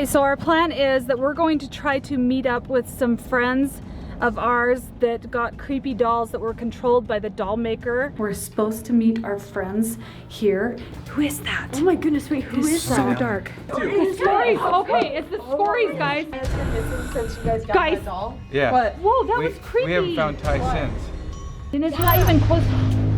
Okay, so our plan is that we're going to try to meet up with some friends of ours that got creepy dolls that were controlled by the doll maker. We're supposed to meet our friends here. Who is that? Oh my goodness, wait, who is that? So dark. The stories. Okay, it's the stories, guys. You guys been missing since you guys got Guys. that doll? Yeah. What? Whoa, that was creepy. We haven't found Ty since. And it's not even close.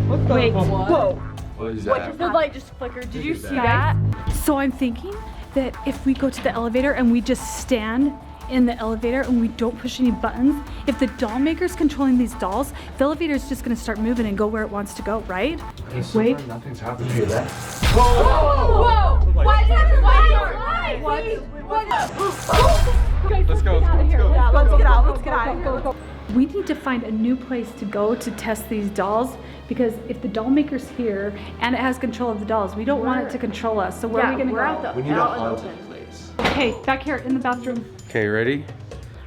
What the? Wait, What? whoa. What is What? that? The light just flickered. Did you is see that? that? So I'm thinking that if we go to the elevator and we just stand in the elevator and we don't push any buttons, if the doll maker's controlling these dolls, the elevator's just gonna start moving and go where it wants to go, right? Wait. Nothing's happening to that. Whoa! Why is that? What? Let's go. Yeah, let's get out. Let's get out. We need to find a new place to go to test these dolls, because if the doll maker's here and it has control of the dolls, we don't want it to control us. So where are we gonna go? We need a haunted place. Okay, back here in the bathroom. Okay, ready?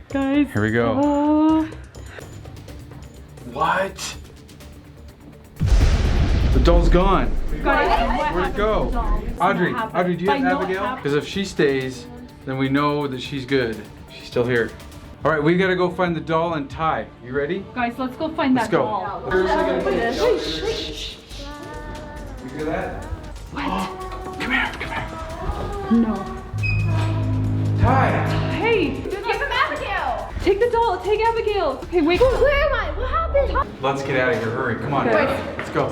Guys. Here we go. Oh. What? The doll's gone. Guys, Where'd it go? Audrey, do you I have know it Abigail? happened. Because if she stays, then we know that she's good. She's still here. All right, we gotta go find the doll and Ty. You ready? Guys, let's go find Let's that go. doll. Seriously gonna do this? You hear that? What? Come here. No. Ty! Hey! Give him Abigail! Take the doll, take Abigail. Okay, wait. Where am I? What happened? Let's get out of here. Hurry. Come on. Okay. Let's go.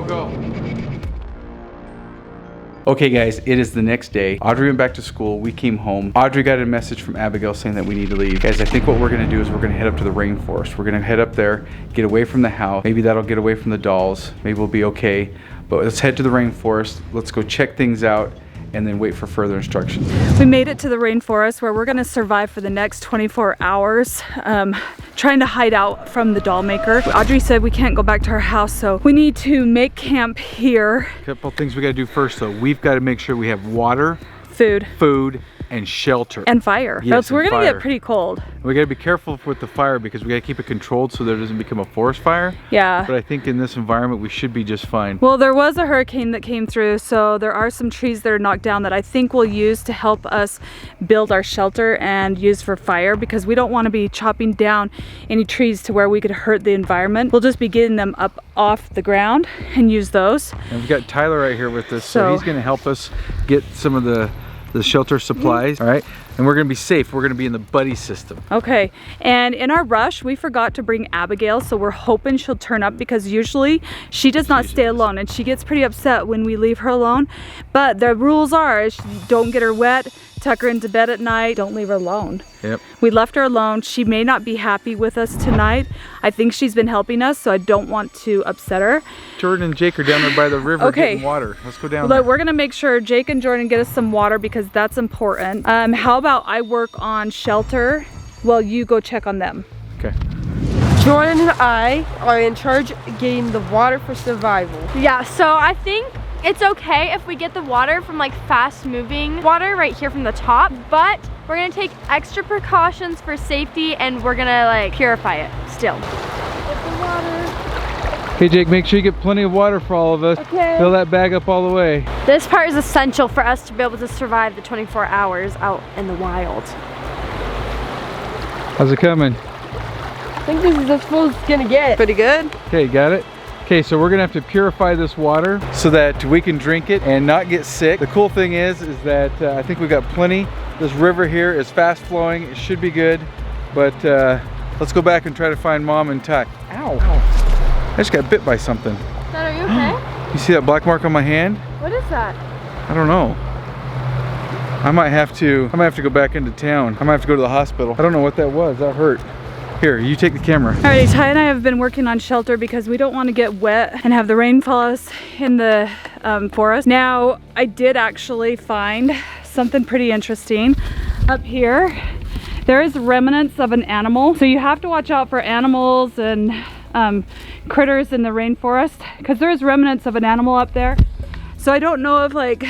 Go. Okay guys, it is the next day. Audrey went back to school, we came home. Audrey got a message from Abigail saying that we need to leave. Guys, I think what we're gonna do is we're gonna head up to the rainforest. We're gonna head up there, get away from the house. Maybe that'll get away from the dolls. Maybe we'll be okay. But let's head to the rainforest. Let's go check things out and then wait for further instructions. We made it to the rainforest where we're gonna survive for the next 24 hours, trying to hide out from the doll maker. Audrey said we can't go back to our house, so we need to make camp here. A couple things we gotta do first though. We've gotta make sure we have water, food, and shelter. And fire. Yes, Else we're and gonna fire. get pretty cold. We gotta be careful with the fire because we gotta keep it controlled so that it doesn't become a forest fire. Yeah. But I think in this environment we should be just fine. Well, there was a hurricane that came through, so there are some trees that are knocked down that I think we'll use to help us build our shelter and use for fire, because we don't want to be chopping down any trees to where we could hurt the environment. We'll just be getting them up off the ground and use those. And we've got Tyler right here with us, so So- he's gonna help us get some of the shelter supplies, all right? And we're gonna be safe. We're gonna be in the buddy system. Okay, and in our rush, we forgot to bring Abigail, so we're hoping she'll turn up, because usually she does not stay alone and she gets pretty upset when we leave her alone. But the rules are, don't get her wet, tuck her into bed at night, don't leave her alone. Yep. We left her alone. She may not be happy with us tonight. I think she's been helping us, so I don't want to upset her. Jordan and Jake are down there by the river Okay. getting water. Let's go down But there. we're gonna make sure Jake and Jordan get us some water, because that's important. How about I work on shelter while you go check on them? Okay. Jordan and I are in charge of getting the water for survival. Yeah, so I think it's okay if we get the water from like fast moving water right here from the top, but we're gonna take extra precautions for safety and we're gonna like purify it still. Hey Jake, make sure you get plenty of water for all of us. Okay. Fill that bag up all the way. This part is essential for us to be able to survive the 24 hours out in the wild. How's it coming? I think this is as full as it's gonna get. Pretty good. Okay, got it? Okay, so we're gonna have to purify this water so that we can drink it and not get sick. The cool thing is that I think we've got plenty. This river here is fast flowing. It should be good, but let's go back and try to find Mom and Ty. Ow. I just got bit by something. Dad, are you okay? You see that black mark on my hand? What is that? I don't know. I might have to go back into town. I might have to go to the hospital. I don't know what that was. That hurt. Here, you take the camera. Alrighty, Ty and I have been working on shelter because we don't want to get wet and have the rain fall us in the forest. Now, I did actually find something pretty interesting up here. There is remnants of an animal. So you have to watch out for animals and critters in the rainforest, because there is remnants of an animal up there. So I don't know if like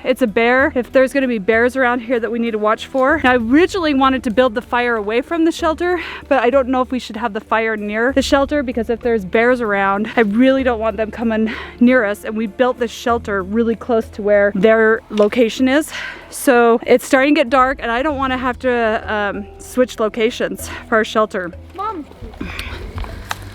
it's a bear, if there's gonna be bears around here that we need to watch for. Now, I originally wanted to build the fire away from the shelter, but I don't know if we should have the fire near the shelter because if there's bears around, I really don't want them coming near us. And we built this shelter really close to where their location is. So it's starting to get dark and I don't want to have to switch locations for our shelter. Mom.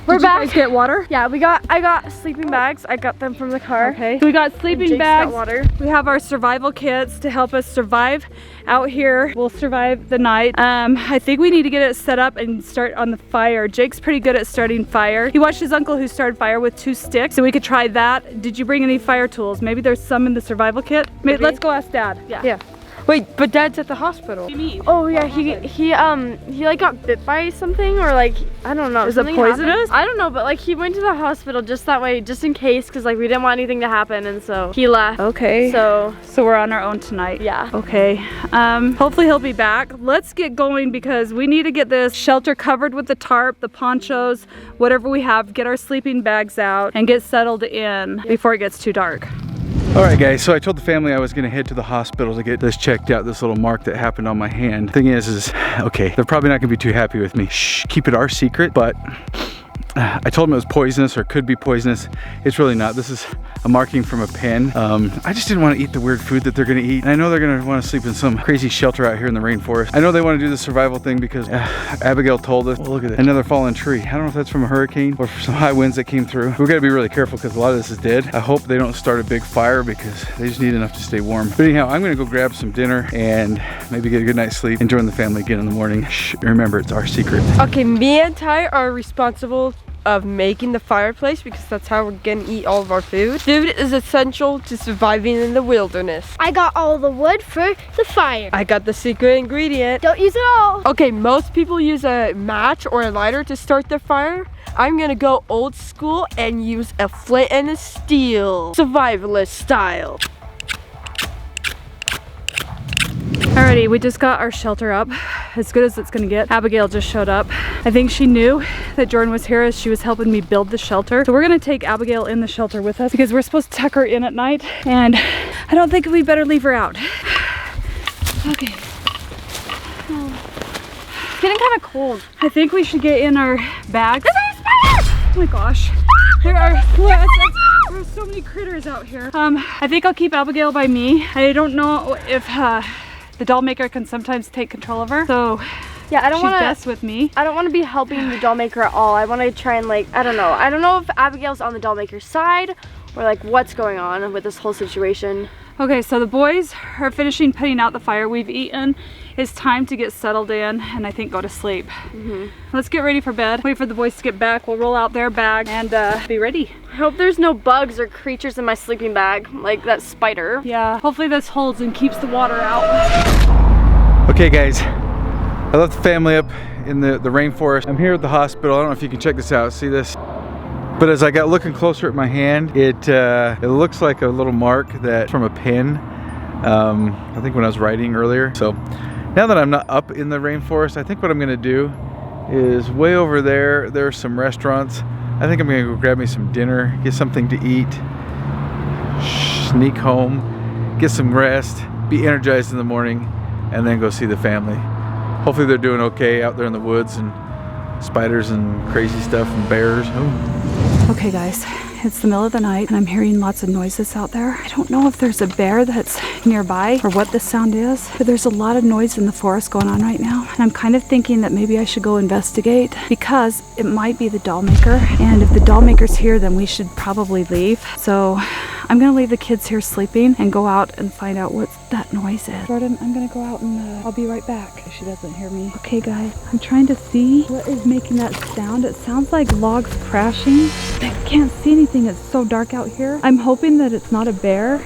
We're back. Did you guys get water? Yeah, I got sleeping bags. I got them from the car. Okay. So we got sleeping Jake's bags. got water. We have our survival kits to help us survive out here. We'll survive the night. I think we need to get it set up and start on the fire. Jake's pretty good at starting fire. He watched his uncle who started fire with 2 sticks, so we could try that. Did you bring any fire tools? Maybe there's some in the survival kit. Maybe. Let's go ask Dad. Yeah. Wait, but Dad's at the hospital. What do you mean? Oh yeah, he like got bit by something, or like I don't know. Is it poisonous? Happened. I don't know, but like he went to the hospital just that way, just in case, because like we didn't want anything to happen, and so he left. Okay. So we're on our own tonight. yeah. Okay. Hopefully he'll be back. Let's get going because we need to get this shelter covered with the tarp, the ponchos, whatever we have, get our sleeping bags out and get settled in before it gets too dark. All right, guys, so I told the family I was gonna head to the hospital to get this checked out, this little mark that happened on my hand. Thing is, okay, they're probably not gonna be too happy with me. Shh, keep it our secret, but I told them it was poisonous or could be poisonous. It's really not. This is a marking from a pen. I just didn't want to eat the weird food that they're gonna eat. And I know they're gonna want to sleep in some crazy shelter out here in the rainforest. I know they want to do the survival thing because Abigail told us, well, look at that, another fallen tree. I don't know if that's from a hurricane or some high winds that came through. We gotta be really careful because a lot of this is dead. I hope they don't start a big fire because they just need enough to stay warm. But anyhow, I'm gonna go grab some dinner and maybe get a good night's sleep and join the family again in the morning. Shh, remember, it's our secret. Okay, me and Ty are responsible of making the fireplace because that's how we're gonna eat all of our food. Food is essential to surviving in the wilderness. I got all the wood for the fire. I got the secret ingredient. Don't use it all. Okay, most people use a match or a lighter to start their fire. I'm gonna go old school and use a flint and a steel, survivalist style. Alrighty, we just got our shelter up, as good as it's gonna get. Abigail just showed up. I think she knew that Jordan was here as she was helping me build the shelter. So we're gonna take Abigail in the shelter with us because we're supposed to tuck her in at night and I don't think we better leave her out. Okay. It's getting kind of cold. I think we should get in our bags. Oh my gosh. There are so many critters out here. I think I'll keep Abigail by me. I don't know if the DollMaker can sometimes take control of her. So yeah, I don't want to best with me. I don't want to be helping the DollMaker at all. I want to try and like, I don't know if Abigail's on the DollMaker's side or like what's going on with this whole situation. Okay, so the boys are finishing putting out the fire. We've eaten. It's time to get settled in and I think go to sleep. Let's get ready for bed. Wait for the boys to get back. We'll roll out their bag and be ready. I hope there's no bugs or creatures in my sleeping bag, like that spider. Yeah, hopefully this holds and keeps the water out. Okay, guys, I left the family up in the rainforest. I'm here at the hospital. I don't know if you can check this out. See this? But as I got looking closer at my hand, it looks like a little mark that from a pen. I think when I was writing earlier. So now that I'm not up in the rainforest, I think what I'm gonna do is way over there, there's some restaurants. I think I'm gonna go grab me some dinner, get something to eat, sneak home, get some rest, be energized in the morning, and then go see the family. Hopefully they're doing okay out there in the woods and spiders and crazy stuff and bears. Oh. Okay guys, it's the middle of the night and I'm hearing lots of noises out there. I don't know if there's a bear that's nearby or what this sound is, but there's a lot of noise in the forest going on right now. And I'm kind of thinking that maybe I should go investigate because it might be the DollMaker. And if the DollMaker's here, then we should probably leave. So I'm gonna leave the kids here sleeping and go out and find out what that noise is. Jordan, I'm gonna go out and I'll be right back if she doesn't hear me. Okay guys, I'm trying to see what is making that sound. It sounds like logs crashing. I can't see anything, it's so dark out here. I'm hoping that it's not a bear.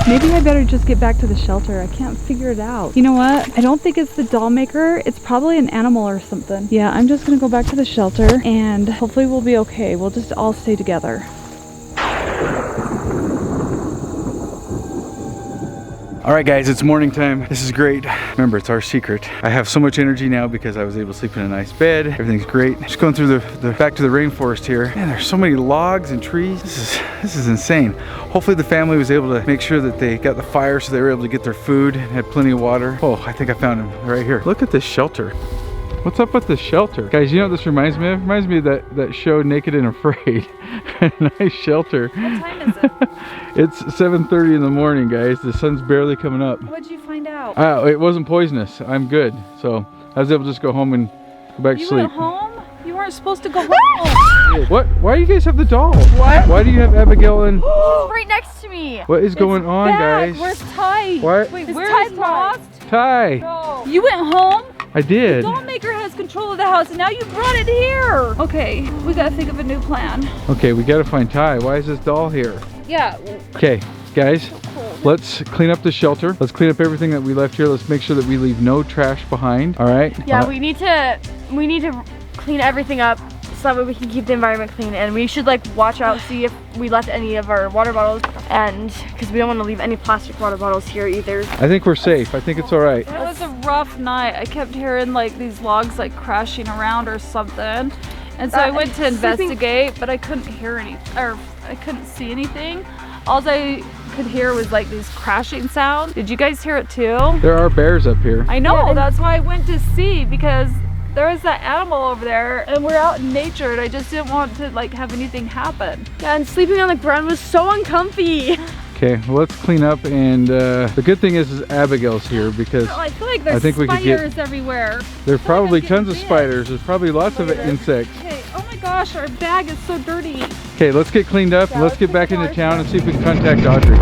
Maybe I better just get back to the shelter. I can't figure it out. You know what? I don't think it's the DollMaker. It's probably an animal or something. Yeah, I'm just gonna go back to the shelter and hopefully we'll be okay. We'll just all stay together. All right guys, it's morning time. This is great. Remember, it's our secret. I have so much energy now because I was able to sleep in a nice bed. Everything's great. Just going through the back to the rainforest here. Man, there's so many logs and trees. This is insane. Hopefully the family was able to make sure that they got the fire so they were able to get their food and had plenty of water. Oh, I think I found him right here. Look at this shelter. What's up with this shelter? Guys, you know what this reminds me of? It reminds me of that show Naked and Afraid. Nice shelter. What time is it? It's 7:30 in the morning, guys. The sun's barely coming up. What'd you find out? It wasn't poisonous. I'm good. So I was able to just go home and go back to sleep. You went home? You weren't supposed to go home. What? Why do you guys have the doll? What? Why do you have Abigail and... Right next to me. What is going on, Bag. guys? Where's Ty? What? Wait, His where Ty's is lost? Ty. No. You went home? I did. DollMaker has control of the house and now you brought it here. Okay, we gotta think of a new plan. Okay, we gotta find Ty. Why is this doll here? Yeah. Okay, guys, let's clean up the shelter. Let's clean up everything that we left here. Let's make sure that we leave no trash behind. All right? Yeah, we need to clean everything up so that way we can keep the environment clean, and we should like watch out, see if we left any of our water bottles, and because we don't want to leave any plastic water bottles here either. I think we're safe. I think it's all right. It was a rough night. I kept hearing like these logs like crashing around or something. And so I went to investigate, but I couldn't hear or I couldn't see anything. All I could hear was like these crashing sounds. Did you guys hear it too? There are bears up here. I know, that's why I went to see, because there was that animal over there and we're out in nature and I just didn't want to like have anything happen. Yeah, and sleeping on the ground was so uncomfy. Okay, well, let's clean up, and the good thing is Abigail's here because I feel like there's think we could spiders everywhere. there's probably I'm tons of getting spiders. There's probably lots of insects. Okay, oh my gosh, our bag is so dirty. Okay, let's get cleaned up and let's get back into town and see if we can contact Audrey.